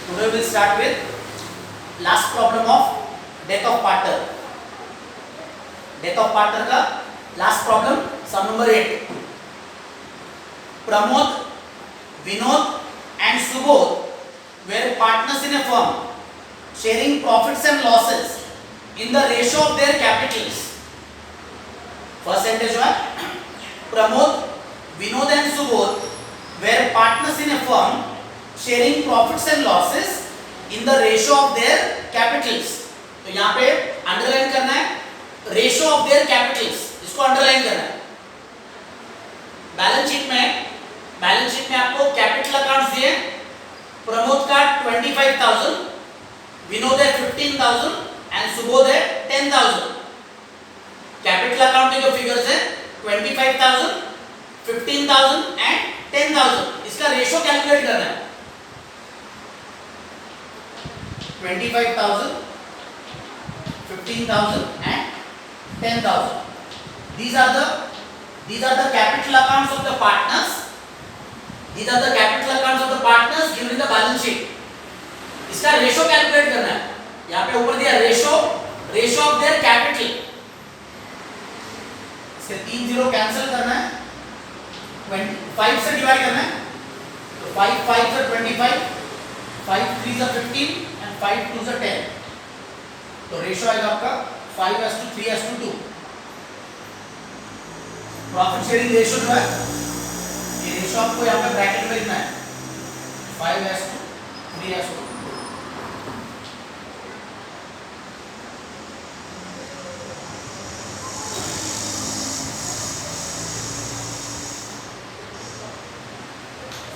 Today we will start with last problem of death of partner. Death of partner का last problem, sum number 8. Pramod, Vinod and Subodh were partners in a firm, sharing profits and losses in the ratio of their capitals. First sentence है, Pramod, Vinod and Subodh were partners in a firm, sharing profits and losses in the ratio of their capitals. तो यहाँ पे underline करना है ratio of their Capitals, इसको underline करना है. Balance sheet में आपको कैपिटल अकाउंट्स दिए, प्रमोद का 25,000, विनोद है 15,000 एंड सुबोध है 10,000. कैपिटल अकाउंट के जो फिगर्स है 25,000, 15,000 एंड 10,000, इसका रेशियो कैलकुलेट करना है. 25,000, 15,000 and 10,000. These are the capital accounts of the partners. These are the capital accounts of the partners given in the balance sheet. इसका रेशियो कैलकुलेट करना है. यहाँ पे ऊपर दिया रेशियो ऑफ देयर कैपिटल. इसके 3 जीरो कैंसिल करना है, 5 से डिवाइड करना है. तो 5 5 से 25, 5 3 से 15 and 5 2 से 10. तो रेशियो आएगा आपका 5:3:2. प्रॉफिट शेयरिंग रेशियो जो है, ये रेशियो आपको यहाँ पे ब्रैकेट में लिखना है 5:3:2.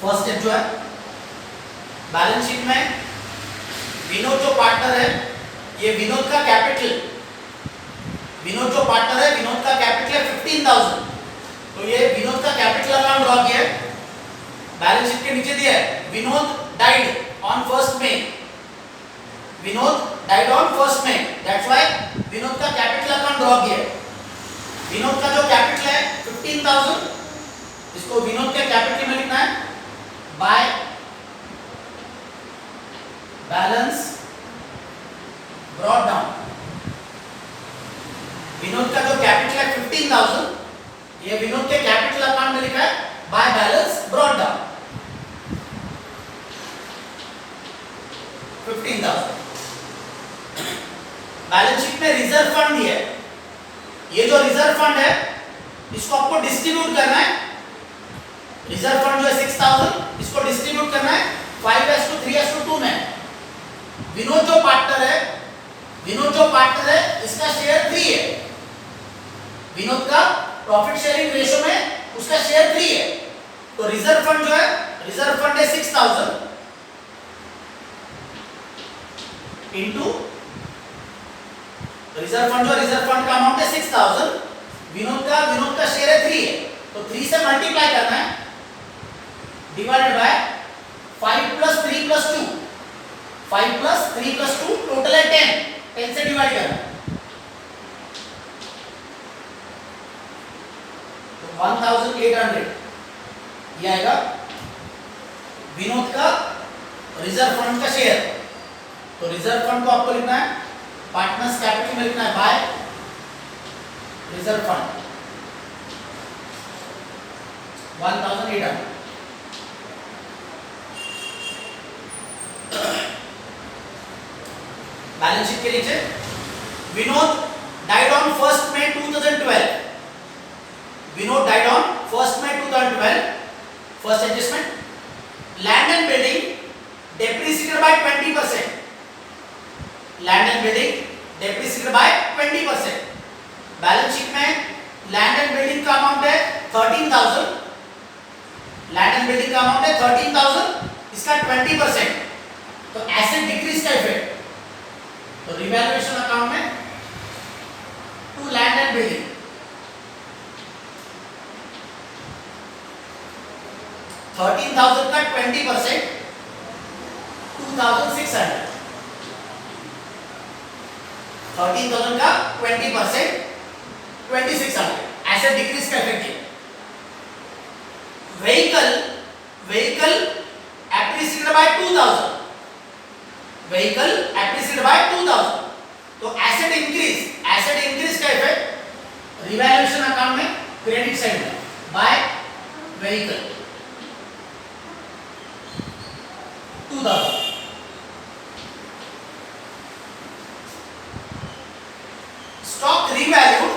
फर्स्ट स्टेप जो है, बैलेंस शीट में विनोद जो पार्टनर है, ये विनोद का कैपिटल, विनोद जो पार्टनर है, विनोद का कैपिटल है 15,000. तो ये विनोद का कैपिटल अकाउंट ड्रॉ किया है. बैलेंस शीट के नीचे दिया है Vinod died on 1st May. Vinod died on 1st May, that's why Vinod का कैपिटल अकाउंट ड्रॉ किया है. विनोद का जो कैपिटल है 15,000, इसको विनोद के कैपिटल में लिखना है by balance brought down. Vinod का जो कैपिटल है 15,000, ये विनोद के कैपिटल अकाउंट में लिखा है by balance brought down 15,000. Balance sheet में रिजर्व फंड दिया है. ये जो रिजर्व फंड है, इसको आपको डिस्ट्रीब्यूट करना है. रिजर्व फंड जो है 6,000, इसको डिस्ट्रीब्यूट करना है 5:3:2 में. विनोद जो पार्टनर है, इसका शेयर 3 है. विनोद का प्रॉफिट शेयरिंग रेशियो में उसका शेयर 3 है. तो रिजर्व फंड जो है, रिजर्व फंड है 6,000 इनटू रिजर्व फंड का अमाउंट है 6,000. विनोद का शेयर है 3 है, तो 3 से मल्टीप्लाई करना है, डिवाइडेड बाय 5 + 3 + 2. 5 + 3 + 2 टोटल है 10 से डिवाइड करना है. तो 1,800 ये आएगा विनोद का रिजर्व फंड का शेयर. तो रिजर्व फंड को आपको लिखना है पार्टनर्स कैपिटल में लिखना है by reserve fund 1,800. Balance sheet के नीचे Vinod died on 1st May 2012. Vinod died on 1st May 2012. First adjustment, land and building depreciated by 20%. Land and building depreciated by 20%. Balance sheet में लैंड एंड बिल्डिंग का amount है 13,000. Land and building का amount है 13,000, इसका 20%. तो asset decrease का effect. तो revaluation account में टू लैंड एंड बिल्डिंग, $13,000 का 20%, 2,600. 13,000 का 20%, 2,600. एसेट डिक्रीज का इफेक्ट है. vehicle appreciated by 2,000. Vehicle appreciate by 2000। तो एसेट इंक्रीज का इफेक्ट रिवैल्यूएशन अकाउंट में क्रेडिट साइड में by vehicle 2000। Stock revalued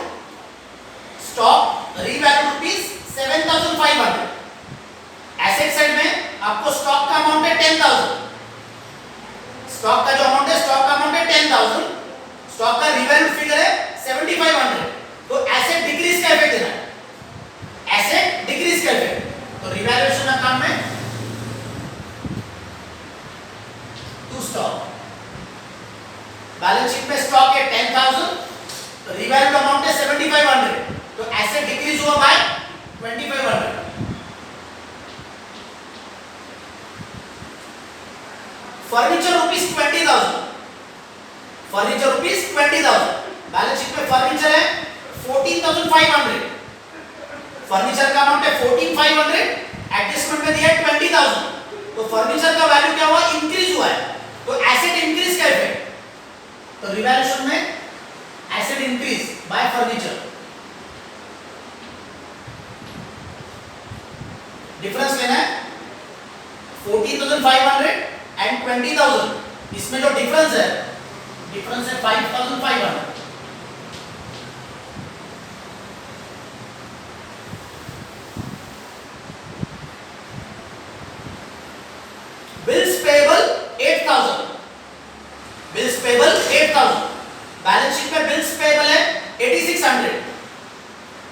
rupees 7500। Asset side में आपको स्टॉक का अमाउंट है 10000। स्टॉक का जो अमाउंट है, स्टॉक का अमाउंट है 10000, स्टॉक का रिवैल्यू फिगर है 7500। तो एसेट डिक्रीज का इफेक्ट देना है, एसेट डिक्रीज का इफेक्ट। तो रिवैल्यूएशन अकाउंट में टू स्टॉक, बैलेंस शीट में स्टॉक है 10000, रिवैल्यूड अमाउंट है 7500। तो एसेट डिक्रीज हुआ by 2500। Furniture rupees 20000, furniture rupees 20000, balance sheet में फर्नीचर है 14500, फर्नीचर का अमाउंट है 14500, एडजस्टमेंट में दिया है 20000। तो फर्नीचर का वैल्यू क्या हुआ, इंक्रीज हुआ है। तो एसेट इंक्रीज का इफेक्ट। तो रिवैल्यूएशन में asset increase by furniture. Difference लेना है 14500 एंड 20000, इसमें जो डिफरेंस है 5500। Bills payable 8000, bills payable 8000, balance sheet में बिल्स पेबल है 8600,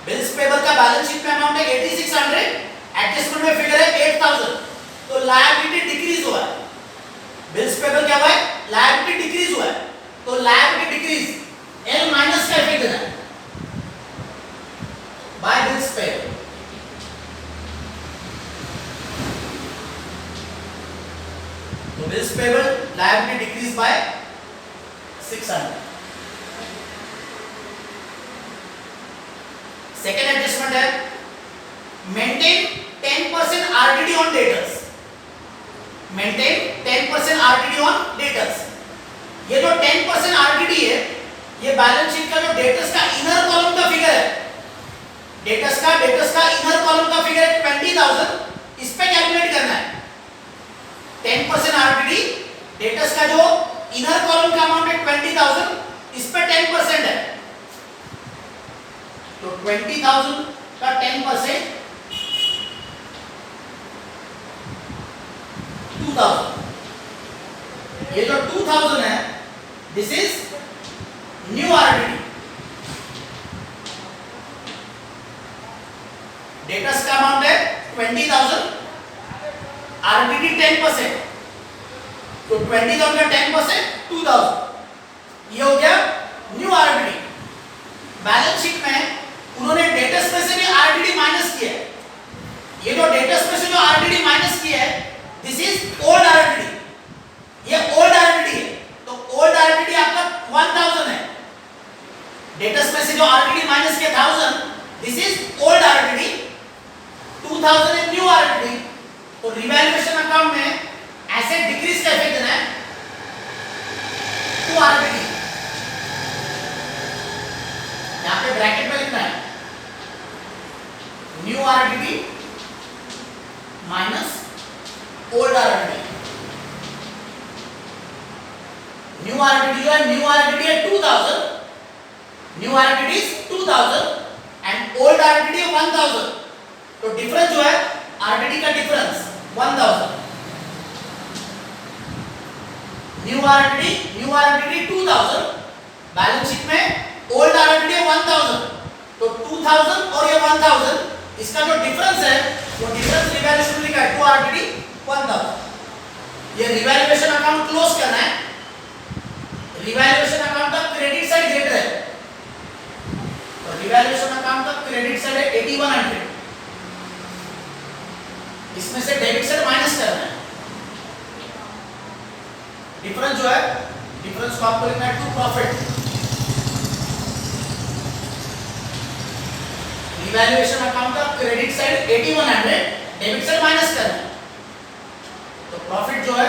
बिल्स पेबल का बैलेंस शीट में अमाउंट है 8600, एडजस्टमेंट में फिगर है 8000। तो लायबिलिटी डिक्रीज हुआ है, बिल्स पेबल क्या हुआ है, लायबिलिटी डिक्रीज हुआ है। तो लायबिलिटी डिक्रीज एल माइनस का इफेक्ट देना है बाय बिल्स पेबल। तो bills payable liability decrease by 600। Second adjustment है maintain 10% RTD on debtors, maintain 10% RTD on debtors. ये जो 10% आरटीडी है, ये बैलेंस शीट का जो डेटर्स का इनर कॉलम का फिगर है, डेटर्स का इनर कॉलम का फिगर है 20000, इस पे कैलकुलेट करना है। 10% आरटीडी, डेटर्स का जो इनर कॉलम का अमाउंट है 20000, इस पे 10% है। तो 20000 का 10% 2000। ये जो 2000 है, this is new RTD. Debtors का अमाउंट है 20000, आरटीडी 10%, तो 20000 का 10% 2000। ये हो गया न्यू आरटीडी। बैलेंस शीट में उन्होंने डेटर्स में से भी आरटीडी माइनस किया है। ये जो डेटर्स में से जो आरटीडी माइनस किया है, दिस इज ओल्ड आरटीडी, ये ओल्ड आरटीडी है। तो ओल्ड आरटीडी आपका 1000 है, डेटर्स में से जो आरटीडी माइनस किया 1000, दिस इज ओल्ड आरटीडी, 2000 है न्यू आरटीडी। तो रिवैल्यूएशन अकाउंट में एसेट डिक्रीज का इफेक्ट देना है टू आरटीडी, यहां पे ब्रैकेट में लिखना है new RTD minus old RTD. New RTD है 2000, new RTD is 2000 and old RTD है 1000। तो डिफरेंस जो है आरटीडी का difference 1000। New RTD 2000, balance sheet में ओल्ड आरटीडी है 1000। तो 2000 और ये 1000, इसका जो डिफरेंस है वो डिफरेंस रिवैल्यूएशन लिखा है 2 आरटीडी 1000। ये रिवैल्यूएशन अकाउंट क्लोज करना है। रिवैल्यूएशन अकाउंट का क्रेडिट साइड ग्रेटर है, तो रिवैल्यूएशन अकाउंट का क्रेडिट साइड है 8100, इसमें से डेबिट साइड माइनस करना है। डिफरेंस जो है, डिफरेंस को आपको लिखना है टू प्रॉफिट। रिवैल्यूएशन अकाउंट का credit side 8100, debit side minus करना है। तो प्रॉफिट जो है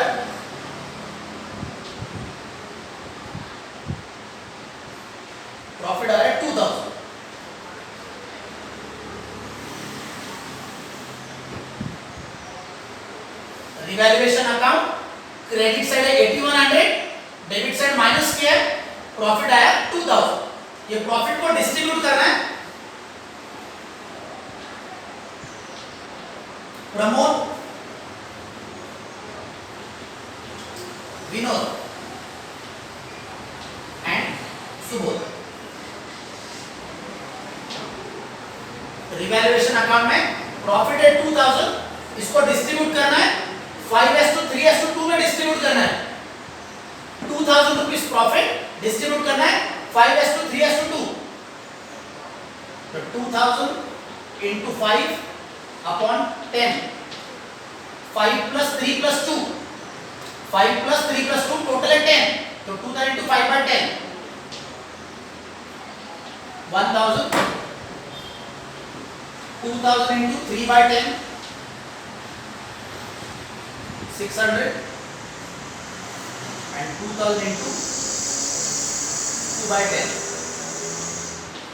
क्रेडिट साइड है 8100, डेबिट साइड माइनस किया है, प्रॉफिट आया 2000। ये प्रॉफिट को डिस्ट्रीब्यूट करना है। Pramod, Vinod and Subodh. Revaluation account में प्रॉफिट है 2000, इसको डिस्ट्रीब्यूट करना है 5:3:2 में डिस्ट्रीब्यूट करना है। 2000 रुपीस प्रॉफिट डिस्ट्रीब्यूट करना है 5:3:2। तो 2000 into 5 upon 10, 5 plus 3 plus 2, 5 plus 3 plus 2 total है 10, तो 2000 into 5 by 10, 1000, 2000 into 3 by 10, 600, and 2000 into 2 by 10,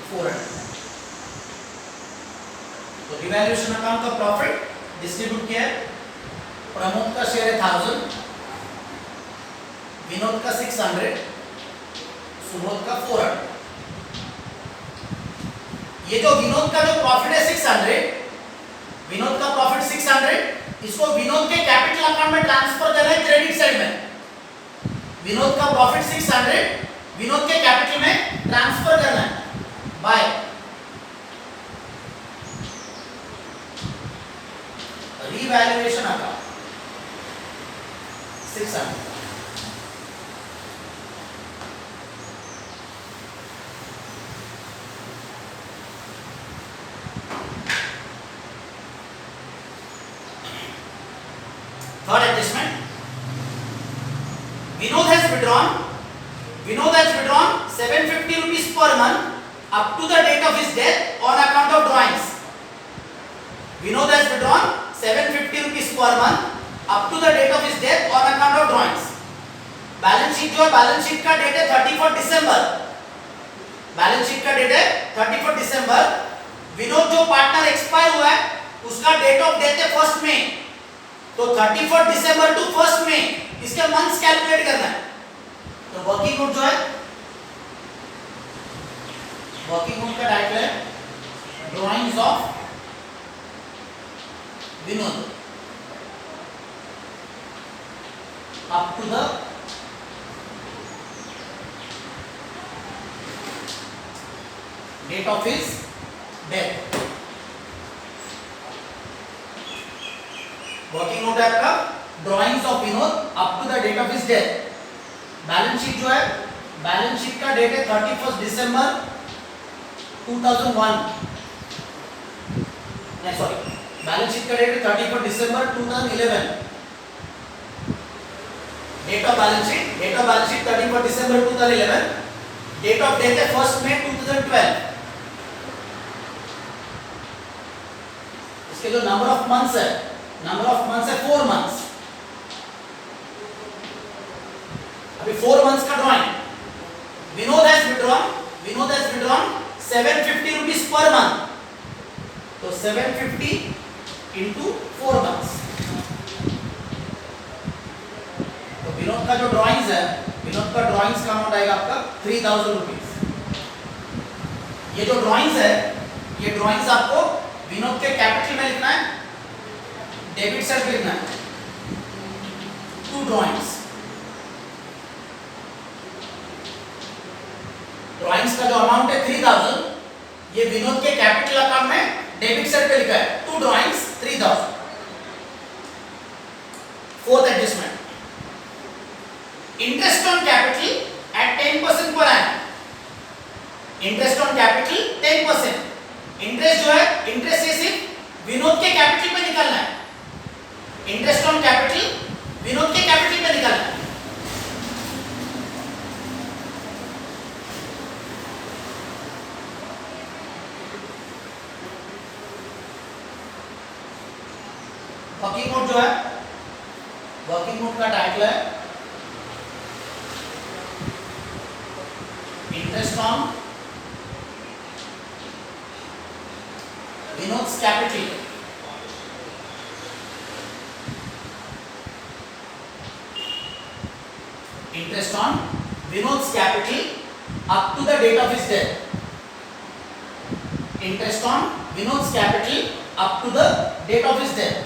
400। तो रिवैल्यूएशन अकाउंट का प्रॉफिट डिस्ट्रीब्यूट किया है। प्रमोद का शेयर है 1000, विनोद का 600, सुबोध का 400। ये जो विनोद का जो प्रॉफिट है 600, विनोद का प्रॉफिट 600, इसको विनोद के कैपिटल अकाउंट में ट्रांसफर करना है क्रेडिट साइड में। विनोद का प्रॉफिट 600 विनोद के कैपिटल में ट्रांसफर करना है by revaluation account 600। Third adjustment. Vinod has withdrawn 750 rupees per month up to the date of his death on account of drawings. Vinod has withdrawn 750 rupees per month up to the date of his death on account of drawings. Balance sheet जो है, balance sheet का date है 31 दिसंबर। Balance sheet का date है 31 दिसंबर। विनोद जो partner expire हुआ है उसका डेट ऑफ डेथ है 1 मई। तो 31 दिसंबर टू 1 मई इसके मंथ्स कैलकुलेट करना है। तो वर्किंग नोट जो है, वर्किंग नोट का टाइटल है drawings of Vinod up to the date of his death. Working note है आपका drawings of Vinod up to the date of his death. Balance sheet जो है, बैलेंस शीट का डेट है 31 दिसंबर 2001। नहीं सॉरी, बैलेंस शीट का डेट है 31 दिसंबर 2011। Date of balance sheet, date of balance sheet 31 दिसंबर 2011। डेट ऑफ डेथ है 1 मई 2012। इसके जो नंबर ऑफ मंथ्स है, नंबर ऑफ मंथ्स है 4 मंथ्स। अभी 4 मंथ्स का drawing. Vinod has withdrawn 750 rupees per month. तो 750 into 4 मंथ्स। तो विनोद का जो ड्राइंग्स है, विनोद का ड्राइंग्स का अमाउंट आएगा आपका 3000 रुपीस। ये जो ड्राइंग्स है, ये ड्राइंग्स आपको विनोद के कैपिटल में लिखना है, डेबिट साइड पे लिखना है। 2 ड्राइंग्स। ड्राइंग्स का जो अमाउंट है 3000, ये विनोद के कैपिटल अकाउंट में डेबिट साइड पे लिखा है 2 drawings 3000। Fourth adjustment, interest on capital eight 10% per annum. Interest on capital 10%। Interest जो है, इंटरेस्ट ये सिर्फ विनोद के कैपिटल पे निकालना है। इंटरेस्ट ऑन कैपिटल विनोद के कैपिटल पे निकालना है। वर्किंग नोट जो है, वर्किंग नोट का टाइटल है interest on Vinod's capital. Interest on Vinod's capital up to the date of his death. Interest on Vinod's capital up to the date of his death.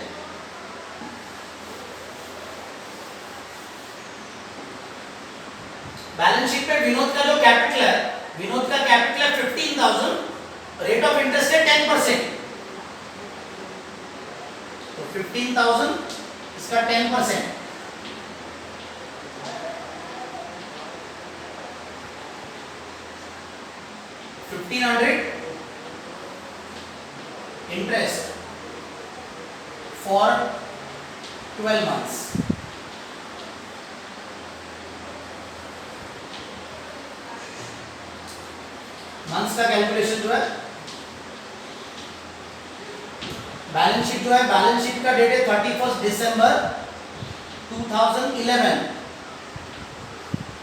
Balance sheet पे विनोद का जो capital है, विनोद का capital है 15,000, rate of interest है 10%. तो 15,000 इसका 10%. $1,500 interest for 12 months. Months का कैलकुलेशन जो है, बैलेंस शीट जो है, बैलेंस शीट का डेट है 31 दिसंबर 2011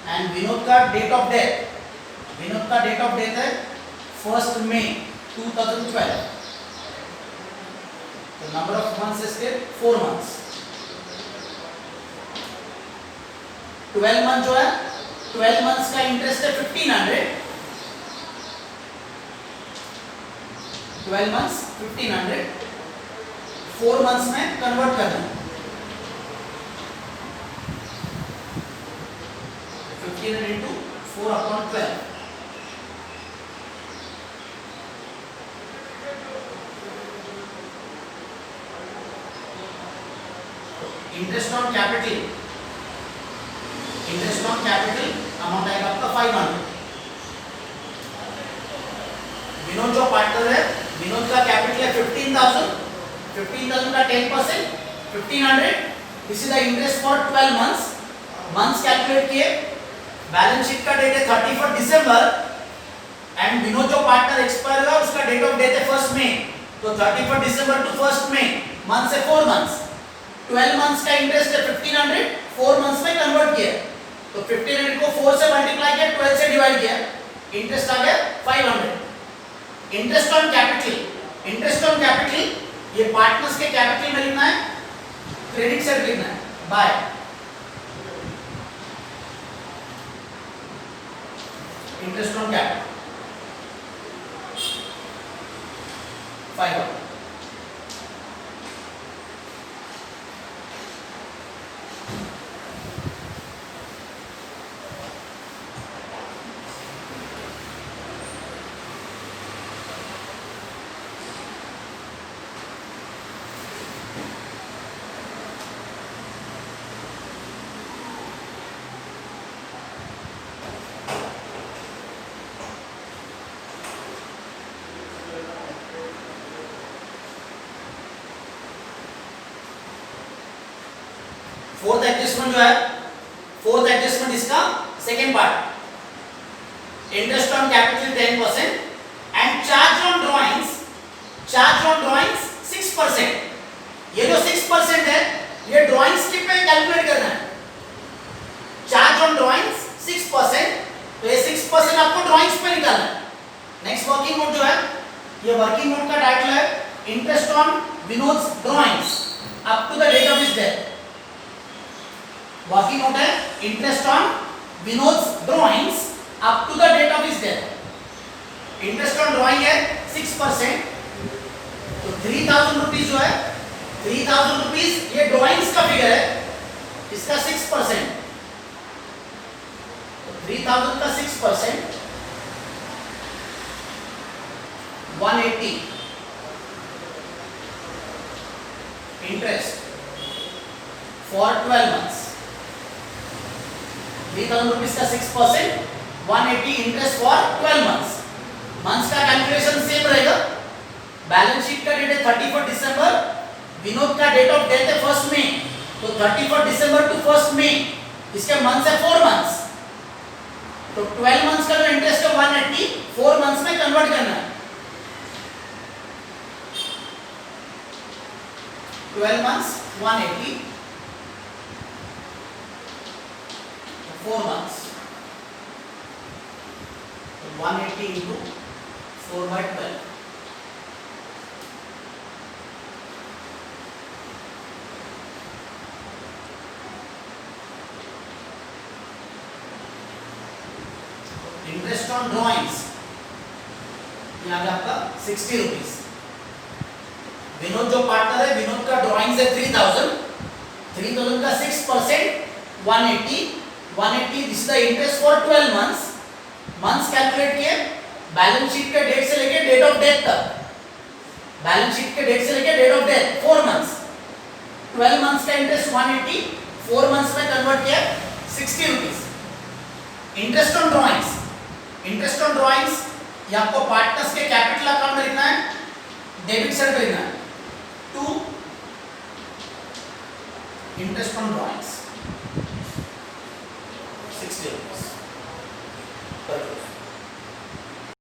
एंड विनोद का डेट ऑफ डेथ, विनोद का डेट ऑफ डेथ है 1 मई 2012. The number of months is still 4 months. 12 month जो है, 12 मंथ्स का इंटरेस्ट है 1,500. 12 months 1,500, 4 months में कन्वर्ट करना है. 1,500 into 4/12. Interest on capital, interest on capital amount आएगा आपका 500. विनोद जो पार्टनर है, विनोद का कैपिटल है 15,000, 15,000 का 10%, 1,500. This is the interest for 12 months. Months calculate किए, बैलेंस शीट का डेट है 31 दिसंबर एंड विनोद जो पार्टनर एक्सपायर हुआ उसका डेट ऑफ डेथ है 1 मई. तो 31 दिसंबर टू 1 मई, मंथ्स है 4 मंथ्स. 12 मंथ्स का इंटरेस्ट है 1,500, 4 मंथ्स में कन्वर्ट किया. तो 1,500 को 4 से मल्टीप्लाई किया, 12 से डिवाइड किया, इंटरेस्ट आ गया 500. Interest on capital, interest on capital ये पार्टनर्स के कैपिटल में लिखना है, क्रेडिट साइड लिखना है, by. Interest on capital 500. Fourth adjustment जो है, फोर्थ एडजस्टमेंट इसका second part. Interest on capital 10% and charge on drawings, charge on drawings 6%. ये जो 6% है ये ड्राइंग्स के पे कैलकुलेट करना है. चार्ज ऑन ड्राइंग्स 6%, तो ये 6% आपको ड्राइंग्स पे निकालना है. नेक्स्ट वर्किंग नोट जो है, ये वर्किंग नोट का टाइटल है interest on Vinod's drawings up to the date of his death. Working note है interest on Vinod's drawings up to the date of his death. Interest on drawing है 6%, तो 3,000 rupees जो है, 3,000 रुपीज ये ड्राइंग्स का figure है, इसका 6%. तो 3,000 का 6% 180 इंटरेस्ट फॉर 12 मंथ्स. 3,000 रुपीज का 6%, 180 इंटरेस्ट फॉर 12 मंथ्स. मंथ्स का कैलकुलेशन सेम रहेगा. बैलेंस शीट का डेट है 31 दिसंबर, विनोद का डेट ऑफ डेथ है 1 मई, तो 31 दिसंबर टू 1 मई इसके मंथ्स है 4 मंथ्स. तो 12 मंथ्स का जो इंटरेस्ट है 180, 4 मंथ्स में कन्वर्ट करना है. 12 months 180, 4 months, 180 into 4/12. Interest on drawings यहाँ पे आपका 60 रुपीज। विनोद जो पार्टनर है, विनोद का ड्रॉइंग्स है 3000 का 6% 180 this is the interest for 12 months calculate किए बैलेंस शीट के डेट से लेके डेट ऑफ डेथ तक, बैलेंस शीट के डेट से लेके date of death 4 months, 12 months का इंटरेस्ट 180, 4 मंथ्स में कन्वर्ट किया 60 रुपीज। इंटरेस्ट ऑन ड्रॉइंग्स ये आपको पार्टनर्स के कैपिटल अकाउंट में लिखना है, डेबिट साइड पे लिखना है to interest on drawings 60 rupees पर